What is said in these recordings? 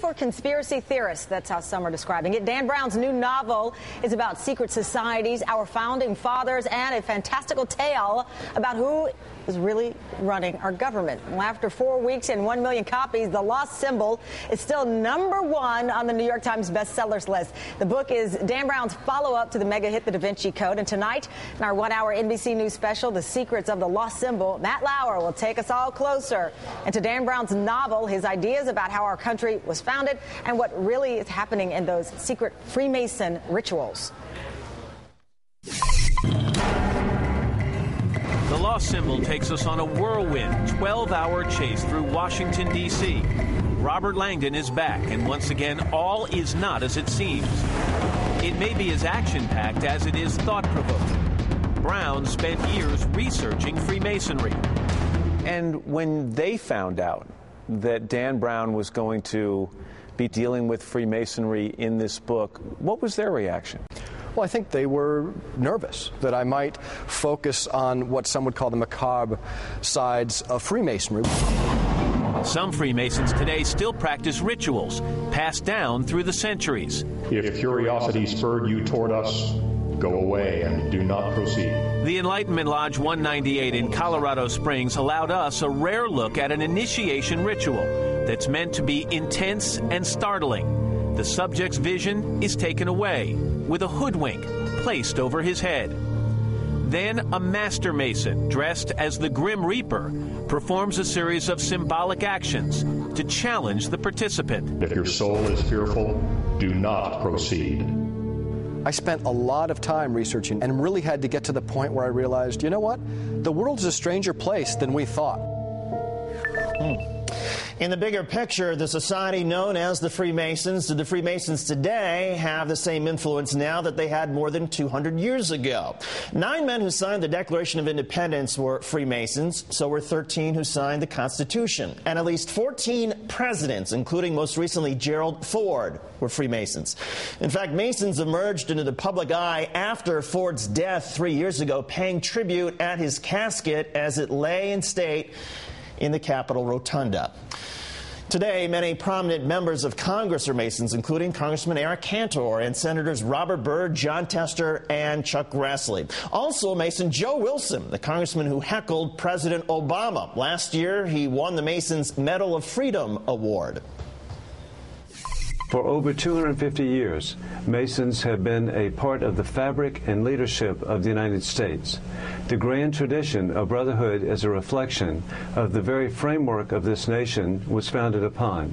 for conspiracy theorists. That's how some are describing it. Dan Brown's new novel is about secret societies, our founding fathers, and a fantastical tale about who is really running our government. Well, after 4 weeks and 1 million copies, The Lost Symbol is still #1 on the New York Times bestsellers list. The book is Dan Brown's follow-up to the mega hit The Da Vinci Code. And tonight, in our 1-hour NBC News special, The Secrets of the Lost Symbol, Matt Lauer will take us all closer into Dan Brown's novel, his ideas about how our country was founded, and what really is happening in those secret Freemason rituals. The Lost Symbol takes us on a whirlwind 12-hour chase through Washington, D.C. Robert Langdon is back, and once again, all is not as it seems. It may be as action-packed as it is thought-provoking. Brown spent years researching Freemasonry. And when they found out that Dan Brown was going to be dealing with Freemasonry in this book, what was their reaction? Well, I think they were nervous that I might focus on what some would call the macabre sides of Freemasonry. Some Freemasons today still practice rituals passed down through the centuries. If curiosity spurred you toward us, go away and do not proceed. The Enlightenment Lodge 198 in Colorado Springs allowed us a rare look at an initiation ritual that's meant to be intense and startling. The subject's vision is taken away, with a hoodwink placed over his head. Then a master mason, dressed as the Grim Reaper, performs a series of symbolic actions to challenge the participant. If your soul is fearful, do not proceed. I spent a lot of time researching and really had to get to the point where I realized, you know what? The world is a stranger place than we thought. In the bigger picture, the society known as the Freemasons, do the Freemasons today have the same influence now that they had more than 200 years ago? 9 men who signed the Declaration of Independence were Freemasons, so were 13 who signed the Constitution. And at least 14 presidents, including most recently Gerald Ford, were Freemasons. In fact, Masons emerged into the public eye after Ford's death 3 years ago, paying tribute at his casket as it lay in state in the Capitol Rotunda. Today, many prominent members of Congress are Masons, including Congressman Eric Cantor and Senators Robert Byrd, John Tester, and Chuck Grassley. Also Mason Joe Wilson, the congressman who heckled President Obama. Last year, he won the Masons Medal of Freedom Award. For over 250 years, Masons have been a part of the fabric and leadership of the United States. The grand tradition of brotherhood is a reflection of the very framework of this nation was founded upon.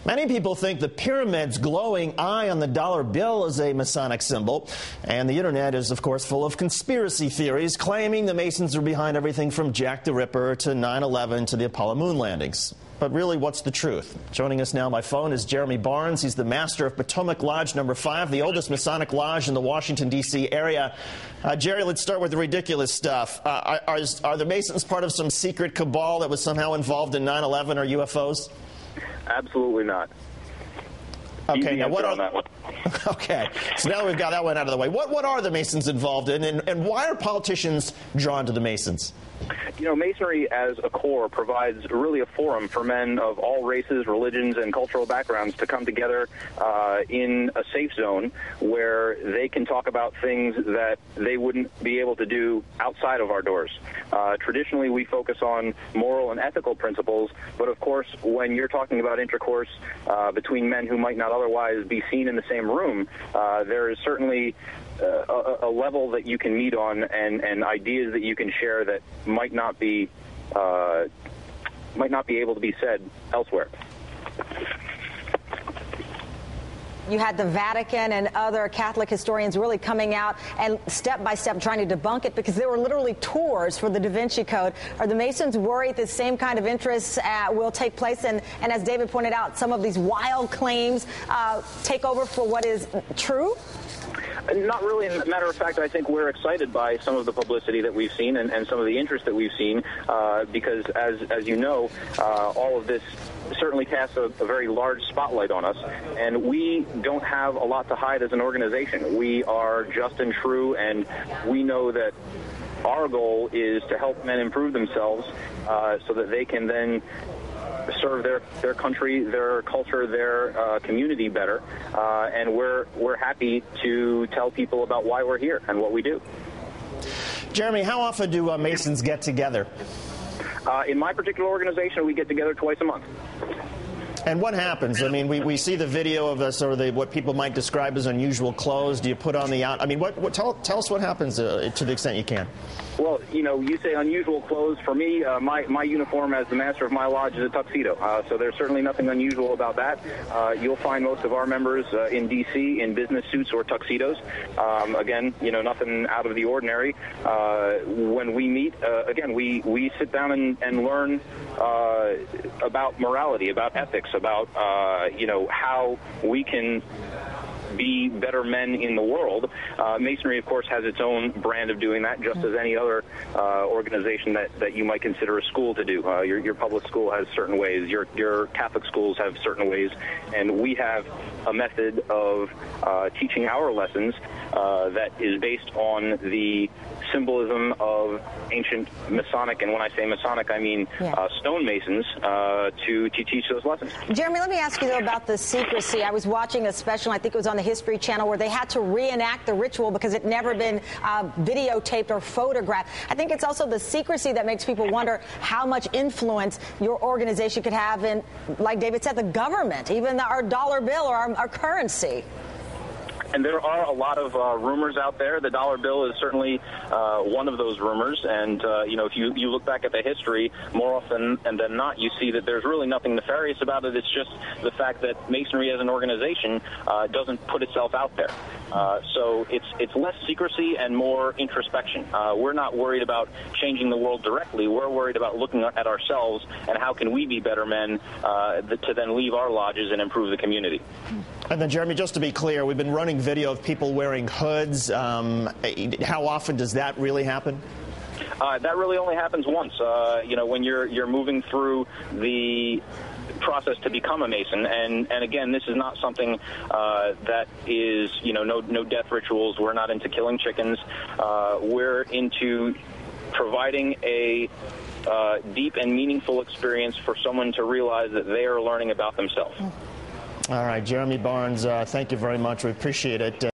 Many people think the pyramid's glowing eye on the dollar bill is a Masonic symbol, and the internet is, of course, full of conspiracy theories claiming the Masons are behind everything from Jack the Ripper to 9/11 to the Apollo moon landings. But really, what's the truth? Joining us now by phone is Jeremy Barnes. He's the master of Potomac Lodge No. 5, the oldest Masonic lodge in the Washington, D.C. area. Jerry, let's start with the ridiculous stuff. Are the Masons part of some secret cabal that was somehow involved in 9/11 or UFOs? Absolutely not. Okay, now what on that one. Okay, so now that we've got that one out of the way, what are the Masons involved in, and why are politicians drawn to the Masons? You know, Masonry as a core provides really a forum for men of all races, religions, and cultural backgrounds to come together in a safe zone where they can talk about things that they wouldn't be able to do outside of our doors. Traditionally, we focus on moral and ethical principles, but of course, when you're talking about intercourse between men who might not otherwise be seen in the same room, there is certainly a level that you can meet on and ideas that you can share that might not be able to be said elsewhere. You had the Vatican and other Catholic historians really coming out and step by step trying to debunk it because there were literally tours for the Da Vinci Code. Are the Masons worried the same kind of interests will take place? And as David pointed out, some of these wild claims take over for what is true? Not really. As a matter of fact, I think we're excited by some of the publicity that we've seen and some of the interest that we've seen because, as you know, all of this certainly casts a very large spotlight on us, and we don't have a lot to hide as an organization. We are just and true, and we know that our goal is to help men improve themselves so that they can then serve their country, their culture, their community better, and we're happy to tell people about why we're here and what we do. Jeremy, how often do Masons get together? In my particular organization, we get together twice a month. And what happens? I mean, we see the video of sort of what people might describe as unusual clothes. Do you put on the out? I mean, tell us what happens to the extent you can. Well, you say unusual clothes. For me, my uniform as the master of my lodge is a tuxedo. So there's certainly nothing unusual about that. You'll find most of our members in D.C. in business suits or tuxedos. Again, nothing out of the ordinary. When we meet, again, we sit down and learn about morality, about ethics, about how we can be better men in the world. Masonry, of course, has its own brand of doing that, just as any other organization that you might consider a school to do. Your public school has certain ways. Your Catholic schools have certain ways. And we have a method of teaching our lessons that is based on the symbolism of ancient Masonic, and when I say Masonic, I mean stonemasons, to teach those lessons. Jeremy, let me ask you, though, about the secrecy. I was watching a special, I think it was on the History Channel, where they had to reenact the ritual because it never been videotaped or photographed. I think it's also the secrecy that makes people wonder how much influence your organization could have in, like David said, the government, even our dollar bill or our currency. And there are a lot of rumors out there. The dollar bill is certainly one of those rumors. And, if you look back at the history, more often than not, you see that there's really nothing nefarious about it. It's just the fact that Masonry as an organization doesn't put itself out there. So it's less secrecy and more introspection. We're not worried about changing the world directly. We're worried about looking at ourselves and how can we be better men to then leave our lodges and improve the community. And then, Jeremy, just to be clear, we've been running video of people wearing hoods. How often does that really happen? That really only happens once. When you're moving through the process to become a Mason, and again, this is not something that is no death rituals. We're not into killing chickens. We're into providing a deep and meaningful experience for someone to realize that they are learning about themselves. All right, Jeremy Barnes, thank you very much. We appreciate it.